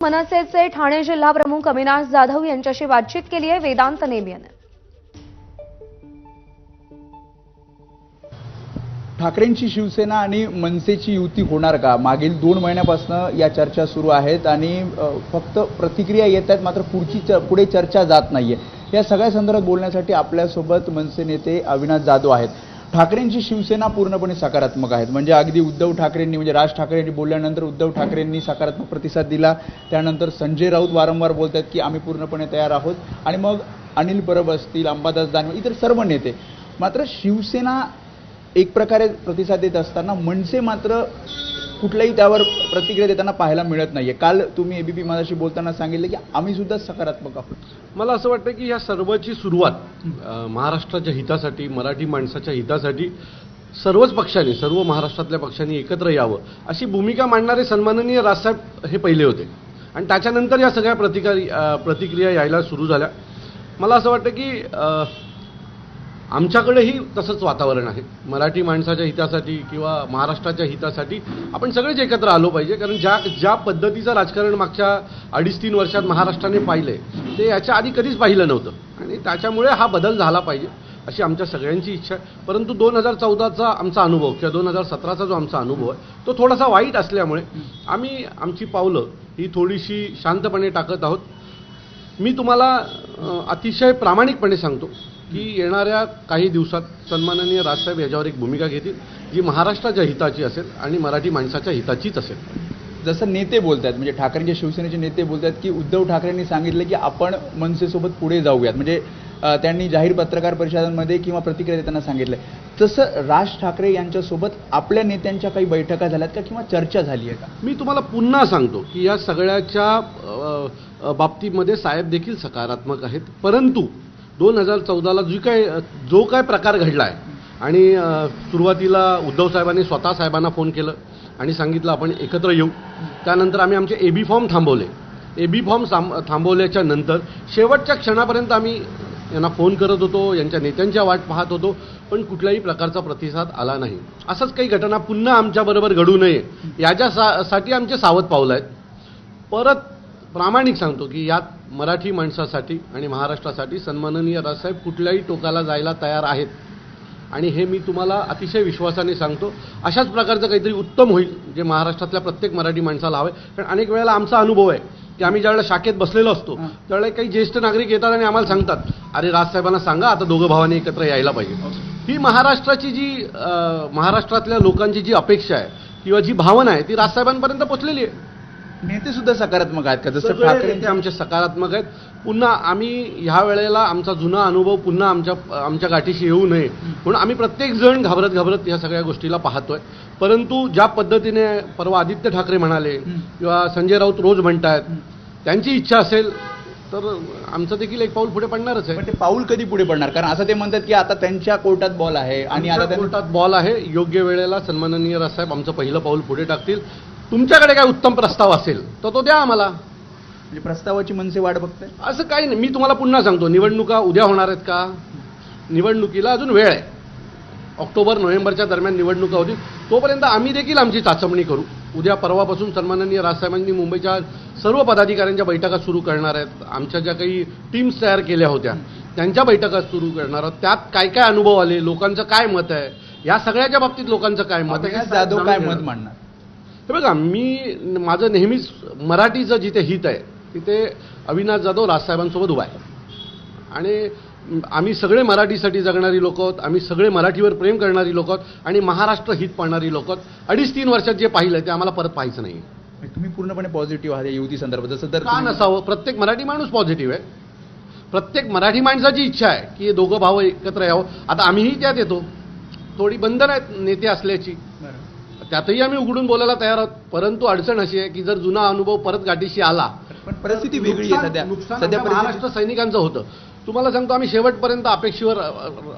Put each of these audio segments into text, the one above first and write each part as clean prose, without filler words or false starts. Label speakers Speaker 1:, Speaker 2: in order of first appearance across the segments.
Speaker 1: मनसेचे ठाणे जिल्हा प्रमुख अविनाश जाधव यांच्याशी बातचीत केली आहे वेदांत नेमियाने।
Speaker 2: ठाकरेंची शिवसेना आणि मनसेची युती होणार का? मागील 2 महिन्यापासून या चर्चा सुरू आहेत आणि फक्त प्रतिक्रिया येत आहेत, मात्र पुढे चर्चा जात नाहीये। या सगळ्या संदर्भात बोलण्यासाठी आपल्यासोबत मनसे नेते अविनाश जाधव आहेत। ठाकरेंची शिवसेना पूर्णपणे सकारात्मक आहेत, म्हणजे अगदी उद्धव ठाकरेंनी म्हणजे राज ठाकरेंनी बोलल्यानंतर उद्धव ठाकरेंनी सकारात्मक प्रतिसाद दिला। त्यानंतर संजय राऊत वारंवार बोलतात की आम्ही पूर्णपणे तयार आहोत आणि मग अनिल परब असतील, अंबादास दानवे, इतर सर्व नेते। मात्र शिवसेना एक प्रकारे प्रतिसाद देत असताना मनसे मात्र कुठल्याही त्यावर प्रतिक्रिया देताना पाहायला मिळत नाहीये। काल तुम्ही एबीपी माझ्याशी बोलताना सांगितलं की आम्ही सुद्धा सकारात्मक आहोत।
Speaker 3: मला असं वाटतं की या सर्वाची सुरुवात महाराष्ट्राच्या हितासाठी, मराठी माणसाच्या हितासाठी सर्वच पक्षांनी, सर्व महाराष्ट्रातल्या पक्षांनी एकत्र यावं अशी भूमिका मांडणारे सन्माननीय राजसाहेब हे पहिले होते आणि त्याच्यानंतर या सगळ्या प्रतिक्रिया यायला सुरू झाल्या। मला असं वाटतं की आमच्याकडेही तसंच वातावरण आहे। मराठी माणसाच्या हितासाठी किंवा महाराष्ट्राच्या हितासाठी आपण सगळेच एकत्र आलो पाहिजे, कारण ज्या पद्धतीचं राजकारण मागच्या 2.5-3 वर्षात महाराष्ट्राने पाहिलंय ते याच्या आधी कधीच पाहिलं नव्हतं आणि त्याच्यामुळे हा बदल झाला पाहिजे अशी आमच्या सगळ्यांची इच्छा आहे। परंतु 2014चा आमचा अनुभव किंवा 2017चा जो आमचा अनुभव आहे तो थोडासा वाईट असल्यामुळे आम्ही आमची पावलं ही थोडीशी शांतपणे टाकत आहोत। मी तुम्हाला अतिशय प्रामाणिकपणे सांगतो की येणाऱ्या काही दिवसात सन्माननीय राजसाहेब याच्यावर एक भूमिका घेतील जी महाराष्ट्राच्या हिताची असेल आणि मराठी माणसाच्या हिताचीच असेल।
Speaker 2: जसं नेते बोलतात, म्हणजे ठाकरेंच्या शिवसेनेचे नेते बोलतात की उद्धव ठाकरेंनी सांगितलं की आपण मनसेसोबत पुढे जाऊयात, म्हणजे त्यांनी जाहीर पत्रकार परिषदांमध्ये किंवा प्रतिक्रिया देताना सांगितलंय। तसं राज ठाकरे यांच्यासोबत आपल्या नेत्यांच्या काही बैठका झाल्यात का किंवा चर्चा झाली आहे का?
Speaker 3: मी तुम्हाला पुन्हा सांगतो की या सगळ्याच्या बाबतीमध्ये साहेब देखील सकारात्मक आहेत, परंतु 2014ला जो काय प्रकार घडला आहे आणि सुरुवातीला उद्धव साहेबांनी स्वतः साहेबांना फोन केलं आणि सांगितलं आपण एकत्र येऊ। त्यानंतर आम्ही आमचे एबी फॉर्म थांबवले। एबी फॉर्म थांबवल्याच्या नंतर शेवटच्या क्षणापर्यंत आम्ही यांना फोन करत होतो, यांच्या नेत्यांच्या वाट पाहत होतो, पण कुठल्याही प्रकारचा प्रतिसाद आला नाही। असंच काही घटना पुन्हा आमच्याबरोबर घडू नये याच्यासाठी आमचे सावध पावलं आहेत। परत प्रामाणिक सांगतो की यात मराठी माणसासाठी आणि महाराष्ट्रासाठी सन्माननीय राजसाहेब कुठल्याही टोकाला जायला तयार आहेत आणि हे मी तुम्हाला अतिशय विश्वासाने सांगतो। अशाच प्रकारचं काहीतरी उत्तम होईल जे महाराष्ट्रातल्या प्रत्येक मराठी माणसाला हवं। कारण अनेक वेळेला आमचा अनुभव आहे की आम्ही ज्यावेळेला शाखेत बसलेलो असतो त्यावेळेला काही ज्येष्ठ नागरिक येतात आणि आम्हाला सांगतात अरे राजसाहेबांना सांगा आता दोघं भावांनी एकत्र यायला पाहिजे। ही महाराष्ट्राची जी महाराष्ट्रातल्या लोकांची जी अपेक्षा आहे किंवा जी भावना आहे ती राजसाहेबांपर्यंत पोहोचलेली आहे।
Speaker 2: नेते सुद्धा सकारात्मक आहेत का? जसं
Speaker 3: ठाकरे ते आमचे सकारात्मक आहेत। पुन्हा आम्ही ह्या वेळेला आमचा जुना अनुभव पुन्हा आमच्या गाठीशी येऊ नये म्हणून आम्ही प्रत्येक जण घाबरत ह्या सगळ्या गोष्टीला पाहतोय। परंतु ज्या पद्धतीने परवा आदित्य ठाकरे म्हणाले किंवा संजय राऊत रोज म्हणतायत, त्यांची इच्छा असेल तर आमचं देखील एक पाऊल पुढे पडणारच आहे।
Speaker 2: पण ते पाऊल कधी पुढे पडणार? कारण असं ते म्हणतात की आता त्यांच्या कोर्टात बॉल आहे आणि आता
Speaker 3: कोर्टात बॉल आहे। योग्य वेळेला सन्माननीय राजसाहेब आमचं पहिलं पाऊल पुढे टाकतील। तुमच्याकडे काय उत्तम प्रस्ताव असेल तर तो द्या आम्हाला।
Speaker 2: म्हणजे प्रस्तावाची मनसे वाट बघताय
Speaker 3: असं काही नाही। मी तुम्हाला पुन्हा सांगतो, निवडणुका उद्या होणार आहेत का? निवडणुकीला अजून वेळ आहे। ऑक्टोबर-नोव्हेंबरच्या दरम्यान निवडणुका होतील, तोपर्यंत आम्ही देखील आमची चाचपणी करू। उद्या परवापासून सन्माननीय राजसाहेबांनी मुंबईच्या सर्व पदाधिकाऱ्यांच्या बैठका सुरू करणार आहेत। आमच्या ज्या काही टीम्स तयार केल्या होत्या त्यांच्या बैठका सुरू करणार आहोत। त्यात काय काय अनुभव आले, लोकांचं काय मत आहे, या सगळ्याच्या बाबतीत लोकांचं काय मत आहे,
Speaker 2: जाधव काय मत मांडणार?
Speaker 3: बघा, माझं नेहमीच मराठीचं जिथे हित आहे तिथे अविनाश जाधव राजसाहेबांसोबत उभा आहे आणि आम्ही सगळे मराठीसाठी जगणारी लोक आहोत। आम्ही सगळे मराठीवर प्रेम करणारी लोक आहोत आणि महाराष्ट्र हित पाळणारी लोक आहोत। 2.5-3 वर्षात जे पाहिलं ते आम्हाला परत पाहायचं नाही।
Speaker 2: तुम्ही पूर्णपणे पॉझिटिव्ह आहात या युती संदर्भात? जसं तर
Speaker 3: का नसावं? प्रत्येक मराठी माणूस पॉझिटिव्ह आहे। प्रत्येक मराठी माणसाची इच्छा आहे की हे दोघं भाव एकत्र यावं। आता आम्हीही त्यात येतो, थोडी बंधन आहेत नेते असल्याची, त्यातही आम्ही उघडून बोलायला तयार आहोत। परंतु अडचण अशी आहे की जर जुना अनुभव परत गाठीशी आला,
Speaker 2: पण परिस्थिती वेगळी आहे
Speaker 3: सध्या महाराष्ट्र सैनिकांचं होतं। तुम्हाला सांगतो, आम्ही शेवटपर्यंत अपेक्षेवर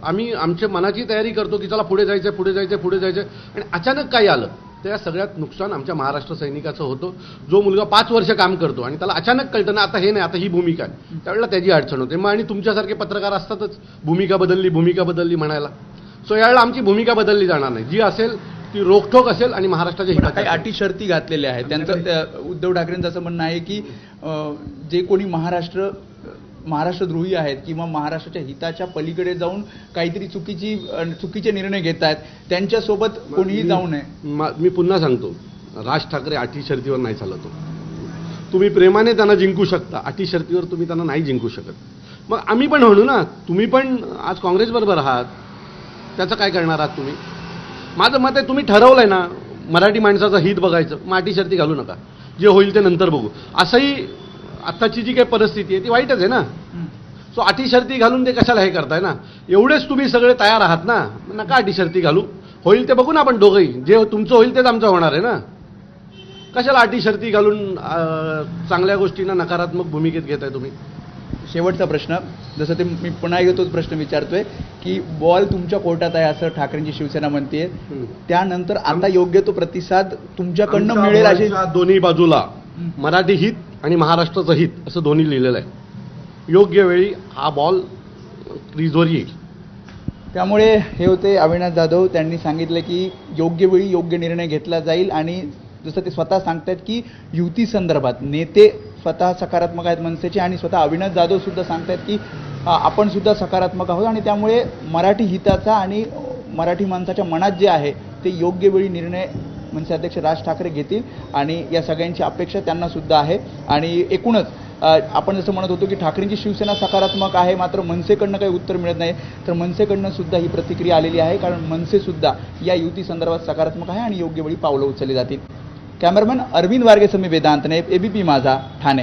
Speaker 3: आम्ही आमच्या मनाची तयारी करतो की चला पुढे जायचंय पुढे जायचंय पुढे जायचंय, आणि अचानक काही आलं तर या सगळ्यात नुकसान आमच्या महाराष्ट्र सैनिकाचं होतं। जो मुलगा 5 वर्ष काम करतो आणि त्याला अचानक कळतं ना आता हे नाही, आता ही भूमिका आहे, त्यावेळेला त्याची अडचण होते। मग आणि तुमच्यासारखे पत्रकार असतातच भूमिका बदलली म्हणायला। सो यावेळेला आमची भूमिका बदलली जाणार नाही, जी असेल ती रोखठोक असेल आणि महाराष्ट्राच्या
Speaker 2: काही
Speaker 3: हिताची
Speaker 2: अटी शर्ती घातलेल्या आहेत. त्यांचं उद्धव ठाकरेंचं असं म्हणणं आहे की जे कोणी महाराष्ट्रद्रोही आहेत किंवा महाराष्ट्राच्या हिताच्या पलीकडे जाऊन काहीतरी चुकीचे निर्णय घेत आहेत त्यांच्यासोबत कोणीही जाऊ नये.
Speaker 3: मी पुन्हा सांगतो, राज ठाकरे अटी शर्तीवर नाही चालतो. तुम्ही प्रेमाने त्यांना जिंकू शकता, अटी शर्तीवर तुम्ही त्यांना नाही जिंकू शकत. मग आम्ही पण म्हणू ना, तुम्ही पण आज काँग्रेसबरोबर आहात, त्याचं काय करणार आहात तुम्ही? माझं मत आहे, तुम्ही ठरवलंय ना मराठी माणसाचं हित बघायचं, मग अटी शर्ती घालू नका. जे होईल ते नंतर बघू. असंही आत्ताची जी काही परिस्थिती आहे ती वाईटच आहे ना. सो अटी शर्ती घालून ते कशाला हे करताय ना. एवढेच तुम्ही सगळे तयार आहात ना, नका अटी शर्ती घालू. होईल ते बघू ना आपण दोघंही. जे तुमचं होईल तेच आमचं होणार आहे ना. कशाला अटी शर्ती घालून चांगल्या गोष्टींना नकारात्मक भूमिकेत घेताय तुम्ही?
Speaker 2: शेवटचा प्रश्न, जसं ते मी पुन्हा एकदा तोच प्रश्न विचारतोय की बॉल तुमच्या कोर्टात आहे असं ठाकरेंची शिवसेना म्हणते, त्यानंतर आता योग्य तो प्रतिसाद तुमच्याकडनं मिळेल अशी
Speaker 3: दोन्ही बाजूला मराठी हित आणि महाराष्ट्राचं हित असं दोन्ही लिहिलेलं आहे. योग्य वेळी हा बॉल क्रीजवर येईल.
Speaker 2: त्यामुळे हे होते अविनाश जाधव. त्यांनी सांगितलं की योग्य वेळी योग्य निर्णय घेतला जाईल आणि जसं ते स्वतः सांगतात की युती संदर्भात नेते स्वतः सकारात्मक आहेत मनसेचे आणि स्वतः अविनाश जाधव सुद्धा सांगतात की आपण सुद्धा सकारात्मक आहोत आणि त्यामुळे मराठी हिताचा आणि मराठी माणसाच्या मनात जे आहे ते योग्य वेळी निर्णय मनसे अध्यक्ष राज ठाकरे घेतील आणि या सगळ्यांची अपेक्षा त्यांना सुद्धा आहे. आणि एकूणच आपण जसं म्हणत होतो की ठाकरेंची शिवसेना सकारात्मक आहे, मात्र मनसेकडनं काही उत्तर मिळत नाही, तर मनसेकडनं सुद्धा ही प्रतिक्रिया आलेली आहे, कारण मनसे सुद्धा या युती संदर्भात सकारात्मक आहे आणि योग्य वेळी पावलं उचलली जातील. कॅमेरामॅन अरविंद वारगेसह मी वेदांत नाईक, एबीपी माझा, ठाणे.